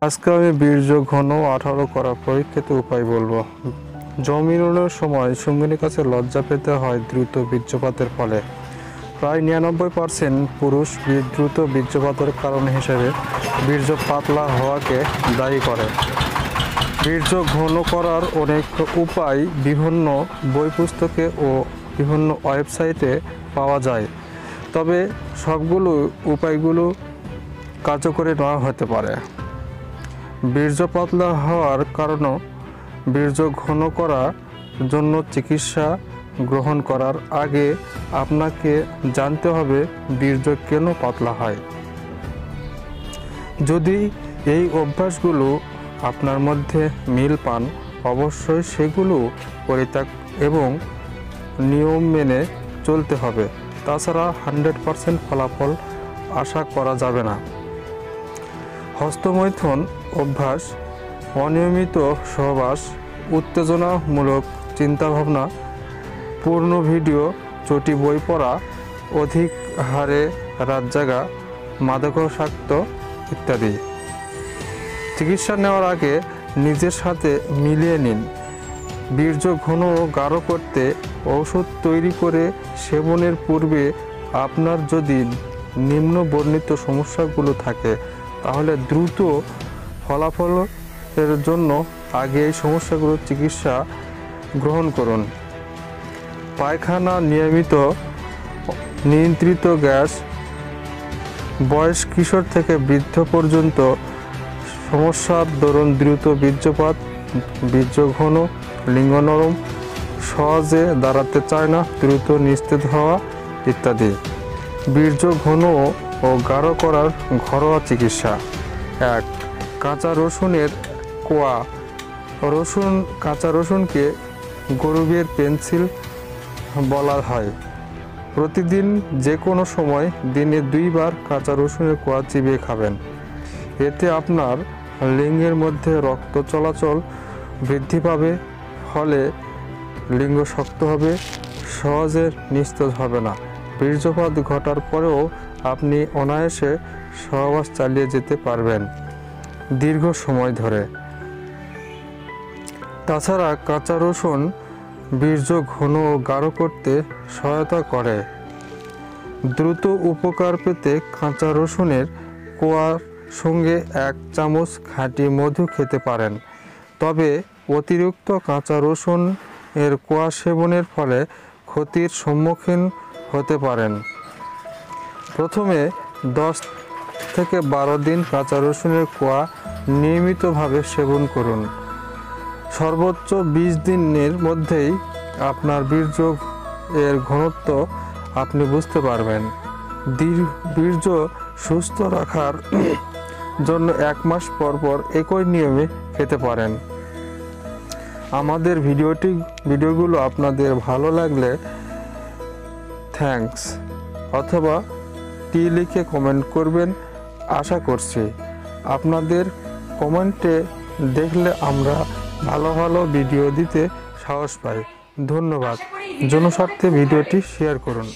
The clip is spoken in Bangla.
আজকে আমি বীর্য ঘন 18 করার পরীক্ষিত উপায় বলবো। জমিনোর সময় সঙ্গিনীর কাছে লজ্জা পেতে হয় দ্রুত বীর্যপাতের ফলে। প্রায় 99% পুরুষ দ্রুত বীর্যপাতের কারণ হিসেবে বীর্য পাতলা হওয়াকে দায়ী করে। বীর্য ঘন করার অনেক উপায় বিভিন্ন বই পুস্তকে ও বিভিন্ন ওয়েবসাইটে পাওয়া যায়, তবে সবগুলো উপায়গুলো কার্যকরী নাও হতে পারে। বীর্য পাতলা হওয়ার কারণও বীর্য ঘন করার জন্য চিকিৎসা গ্রহণ করার আগে আপনাকে জানতে হবে বীর্য কেন পাতলা হয়। যদি এই অভ্যাসগুলো আপনার মধ্যে মিল পান, অবশ্যই সেগুলো পরিত্যাগ এবং নিয়ম মেনে চলতে হবে, তাছাড়া 100% ফলাফল আশা করা যাবে না। হস্তমৈথুন অভ্যাস, অনিয়মিত সহবাস, উত্তেজনামূলক চিন্তাভাবনা, পূর্ণ ভিডিও, চটি বই পড়া, অধিক হারে রাত জাগা, মাদকাসক্ত ইত্যাদি। চিকিৎসা নেওয়ার আগে নিজের সাথে মিলিয়ে নিন। বীর্য ঘন ও গাঢ় করতে ওষুধ তৈরি করে সেবনের পূর্বে আপনার যদি নিম্ন বর্ণিত সমস্যাগুলো থাকে, তাহলে দ্রুত ফলাফলের জন্য আগে এই সমস্যাগুলোর চিকিৎসা গ্রহণ করুন। পায়খানা নিয়ন্ত্রিত গ্যাস, বয়স কিশোর থেকে বৃদ্ধ পর্যন্ত সমস্যার দরুন দ্রুত বীর্যপাত, বীর্য ঘন, লিঙ্গ নরম, সহজে দাঁড়াতে চায় না, দ্রুত নিস্তেজ হওয়া ইত্যাদি। বীর্য ঘন ও গাঢ় করার ঘরোয়া চিকিৎসা। 1. কাঁচা রসুনের কোয়া। কাঁচা রসুনকে গরুবের পেন্সিল বলা হয়। প্রতিদিন যে কোনো সময় দিনে 2 বার কাঁচা রসুনের কোয়া চিবিয়ে খাবেন। এতে আপনার লিঙ্গের মধ্যে রক্ত চলাচল বৃদ্ধি পাবে, ফলে লিঙ্গ শক্ত হবে, সহজে নিস্তেজ হবে না। বীর্যপাত ঘটার পরেও আপনি অনায়াসে সহবাস চালিয়ে যেতে পারবেন দীর্ঘ সময় ধরে। তাছাড়া কাঁচা রসুন বীর্য ঘন ও গাঢ় করতে সহায়তা করে। দ্রুত উপকার পেতে কাঁচা রসুনের কোয়ার সঙ্গে 1 চামচ খাঁটি মধু খেতে পারেন, তবে অতিরিক্ত কাঁচা রসুন এর কোয়া সেবনের ফলে ক্ষতির সম্মুখীন হতে পারেন। প্রথমে 10 থেকে 12 দিন কাঁচা রসুনের কোয়া নিয়মিতভাবে সেবন করুন। সর্বোচ্চ 20 দিনের মধ্যেই আপনার বীর্য এর ঘনত্ব আপনি বুঝতে পারবেন। বীর্য সুস্থ রাখার জন্য 1 মাস পর পর একই নিয়মে খেতে পারেন। আমাদের ভিডিওগুলো আপনাদের ভালো লাগলে থ্যাঙ্কস অথবা টি লিখে কমেন্ট করবেন। আশা করছি আপনাদের কমেন্টে দেখলে আমরা ভালো ভালো ভিডিও দিতে সাহস পাই। ধন্যবাদ। জনস্বার্থে ভিডিওটি শেয়ার করুন।